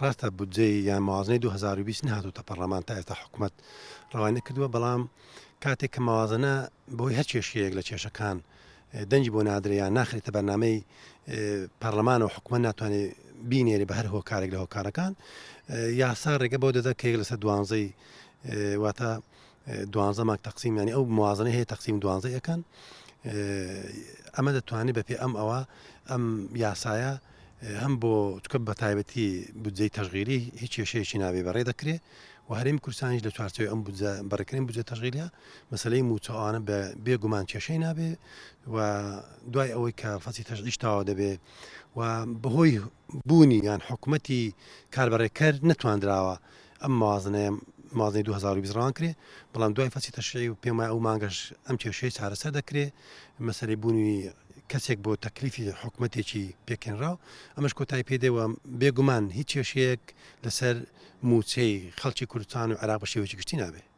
ڕاستە بودجەی یان موازنەی 2020 نهاتوتە پەرلەمان تا ئێستا حکوومەت ڕەوانە کردووە بەڵام کاتێک کە موازنە بۆی هەر کێشەیەک لە کێشەکان دەنجی بۆ نادرێت یان ناخرێتە بەرنامەی پەرلەمان و حکوومەت ناتوانێت بینێری بە هەر هۆکارێک لە هۆکارەکان یاسا ڕێگە بۆ دەدا کە لەسەر دوانزەی واتە دوانزە ماک تەقسیم ینی ئەو موازنە هەیە تەقسیم دوانزە یەکەن ئەمە دەتوانێت بەپێ ئەم یاسایە هەم بۆ چکە بە تایبەتی بودجەی تەشغیلی هیچ کێشەیەکی نابێ بەڕێ دەکرێت و هەرێمی کوردستانیش لە چوارچەوەی ئەم بەڕێکردنی بودجە تەشغیلیە مەسەلەی موچەوانە بێگومان کێشەی نابێ و دوای ئەوەی کە فەسی تەشغیلیش تاوا دەبێ و بەهۆی بوونی یان حکوومەتی کاربەڕێکەر نەتواندراوە ئەم موازنەی 2020 ڕوان کرێ بەڵام دوای فەسی تەشغیلی و پێم وایە ئەو مانگەش ئەم کێشەی چارەسەر دەکرێت مەسەلەی بوونی کەسێک بۆ تەکلیفی حکوومەتێکی پێکێنراو ئەمەش کۆتایی پێدەوە بێگومان هیچ کێشەیەک لەسەر موچەی خەڵکی کوردستان و عێراق بە شێوەیەکی گشتی نابێت.